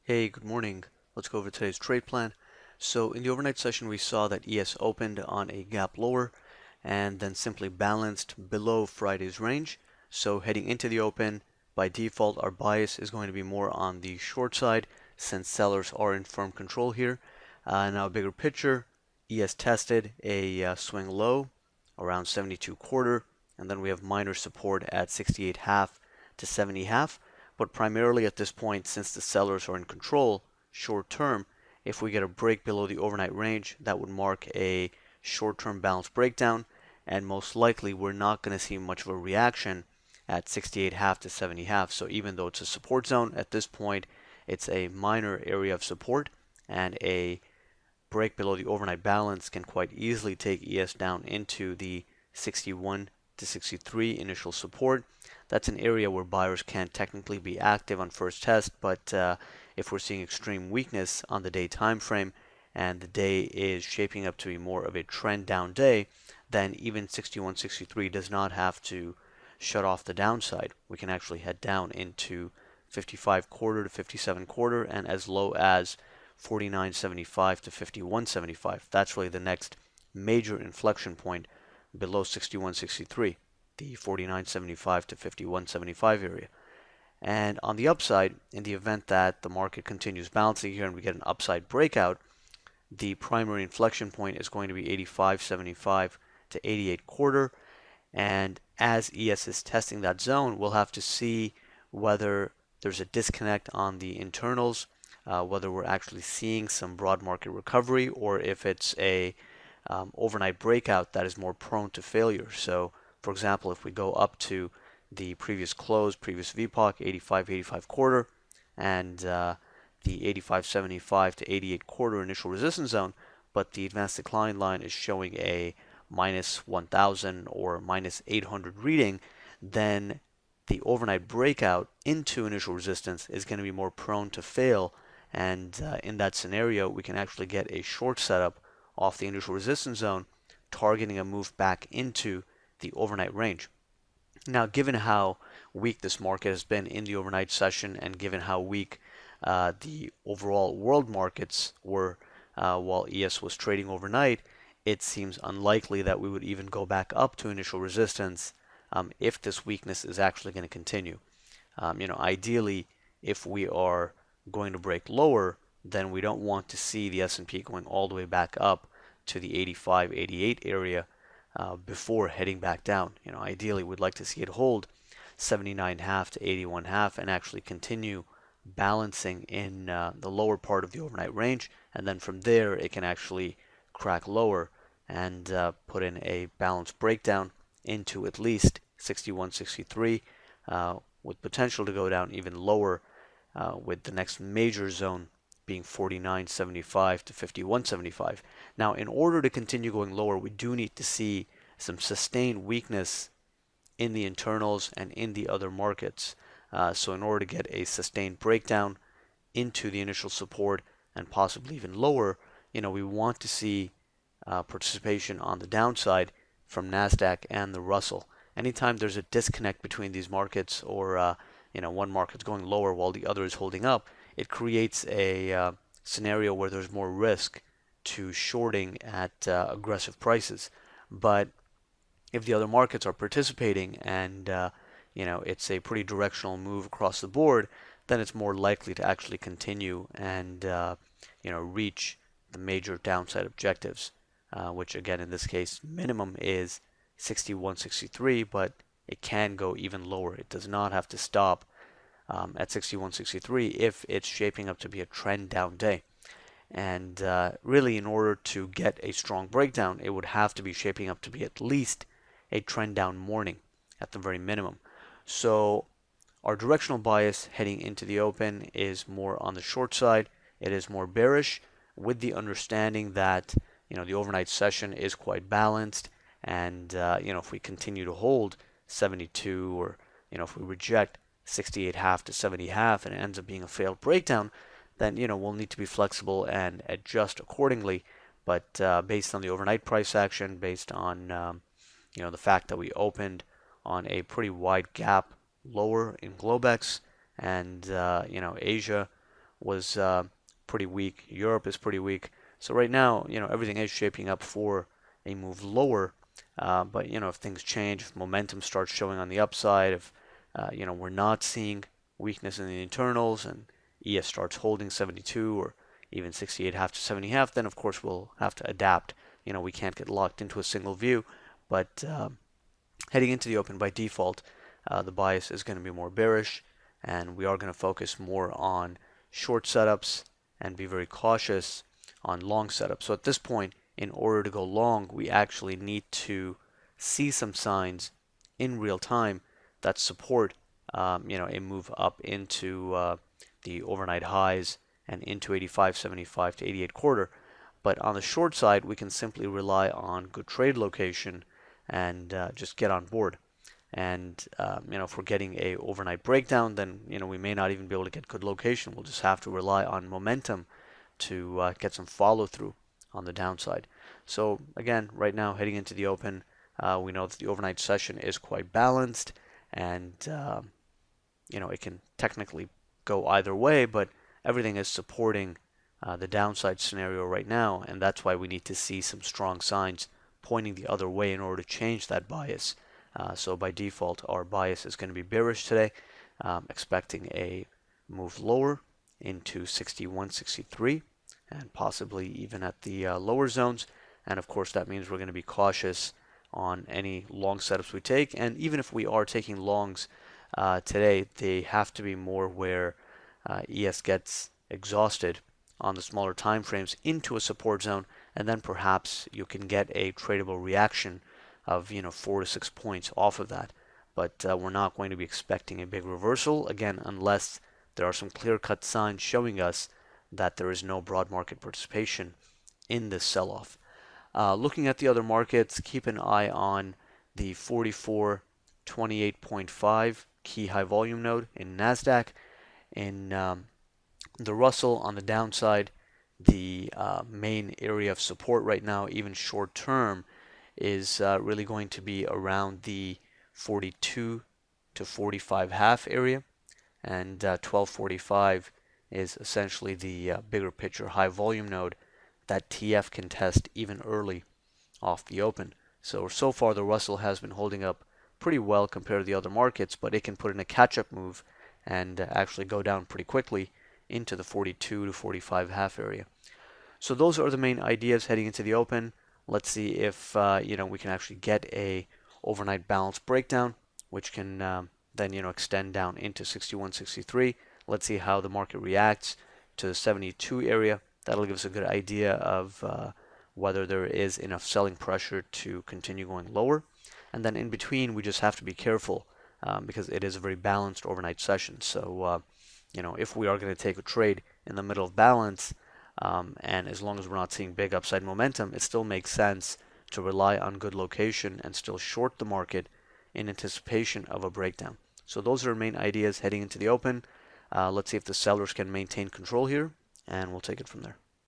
Hey, good morning. Let's go over today's trade plan. So in the overnight session, we saw that ES opened on a gap lower and then simply balanced below Friday's range. So heading into the open, by default, our bias is going to be more on the short side since sellers are in firm control here. Now, bigger picture, ES tested a swing low around 72.25, and then we have minor support at 68.5 to 70.5. But primarily at this point, since the sellers are in control, short term, if we get a break below the overnight range, that would mark a short-term balance breakdown, and most likely we're not going to see much of a reaction at 68.5 to 70.5. So even though it's a support zone, at this point, it's a minor area of support, and a break below the overnight balance can quite easily take ES down into the 61 to 63 initial support. That's an area where buyers can technically be active on first test, but if we're seeing extreme weakness on the day time frame and the day is shaping up to be more of a trend down day, then even 61, 63 does not have to shut off the downside. We can actually head down into 55.25 to 57.25 and as low as 49.75 to 51.75. That's really the next major inflection point below 61.63, the 49.75 to 51.75 area. And on the upside, in the event that the market continues bouncing here and we get an upside breakout, the primary inflection point is going to be 85.75 to 88.25. And as ES is testing that zone, we'll have to see whether there's a disconnect on the internals, whether we're actually seeing some broad market recovery or if it's a overnight breakout that is more prone to failure. So, for example, if we go up to the previous close, previous VPOC, 85.25, and the 85.75 to 88.25 initial resistance zone, but the advanced decline line is showing a minus 1,000 or minus 800 reading, then the overnight breakout into initial resistance is going to be more prone to fail. And in that scenario, we can actually get a short setup off the initial resistance zone, targeting a move back into the overnight range. Now, given how weak this market has been in the overnight session and given how weak the overall world markets were while ES was trading overnight, it seems unlikely that we would even go back up to initial resistance if this weakness is actually going to continue. Ideally, if we are going to break lower, then we don't want to see the S&P going all the way back up to the 85, 88 area before heading back down. Ideally, we'd like to see it hold 79.5 to 81.5 and actually continue balancing in the lower part of the overnight range, and then from there it can actually crack lower and put in a balanced breakdown into at least 61, 63 with potential to go down even lower with the next major zone being 49.75 to 51.75. Now, in order to continue going lower, we do need to see some sustained weakness in the internals and in the other markets. So in order to get a sustained breakdown into the initial support and possibly even lower, we want to see participation on the downside from NASDAQ and the Russell. Anytime there's a disconnect between these markets or one market's going lower while the other is holding up, it creates a scenario where there's more risk to shorting at aggressive prices. But if the other markets are participating and it's a pretty directional move across the board, then it's more likely to actually continue and reach the major downside objectives, which again in this case minimum is 61, 63, but it can go even lower. It does not have to stop at 61.63 if it's shaping up to be a trend down day. And really, in order to get a strong breakdown, it would have to be shaping up to be at least a trend down morning at the very minimum. So our directional bias heading into the open is more on the short side. It is more bearish, with the understanding that the overnight session is quite balanced, and if we continue to hold 72 or if we reject 68.5 to 70.5 and it ends up being a failed breakdown, then we'll need to be flexible and adjust accordingly. But based on the overnight price action, based on the fact that we opened on a pretty wide gap lower in Globex, and Asia was pretty weak. Europe is pretty weak. So right now, everything is shaping up for a move lower. But if things change, if momentum starts showing on the upside, if we're not seeing weakness in the internals and ES starts holding 72 or even 68.5 to 70.5, then of course we'll have to adapt. We can't get locked into a single view, but heading into the open by default, the bias is going to be more bearish, and we are going to focus more on short setups and be very cautious on long setups. So at this point, in order to go long, we actually need to see some signs in real time that support a move up into the overnight highs and into 85.75 to 88 quarter. But on the short side, we can simply rely on good trade location and just get on board. And if we're getting a overnight breakdown, then we may not even be able to get good location. We'll just have to rely on momentum to get some follow through on the downside. So again, right now heading into the open, we know that the overnight session is quite balanced, and it can technically go either way, but everything is supporting the downside scenario right now, and that's why we need to see some strong signs pointing the other way in order to change that bias. So by default, our bias is going to be bearish today, expecting a move lower into 61, 63, and possibly even at the lower zones. And of course, that means we're going to be cautious on any long setups we take. And even if we are taking longs today, they have to be more where ES gets exhausted on the smaller time frames into a support zone, and then perhaps you can get a tradable reaction of 4 to 6 points off of that. But we're not going to be expecting a big reversal again unless there are some clear-cut signs showing us that there is no broad market participation in this sell-off. Looking at the other markets, keep an eye on the 4428.5 key high volume node in Nasdaq. In the Russell on the downside, the main area of support right now, even short term, is really going to be around the 42 to 45 half area, and 1245 is essentially the bigger picture high volume node that TF can test even early off the open. So far the Russell has been holding up pretty well compared to the other markets, but it can put in a catch-up move and actually go down pretty quickly into the 42 to 45 half area. So those are the main ideas heading into the open. Let's see if we can actually get a overnight balance breakdown, which can then extend down into 61, 63. Let's see how the market reacts to the 72 area. That'll give us a good idea of whether there is enough selling pressure to continue going lower. And then in between, we just have to be careful because it is a very balanced overnight session. So, if we are going to take a trade in the middle of balance, and as long as we're not seeing big upside momentum, it still makes sense to rely on good location and still short the market in anticipation of a breakdown. So those are our main ideas heading into the open. Let's see if the sellers can maintain control here, and we'll take it from there.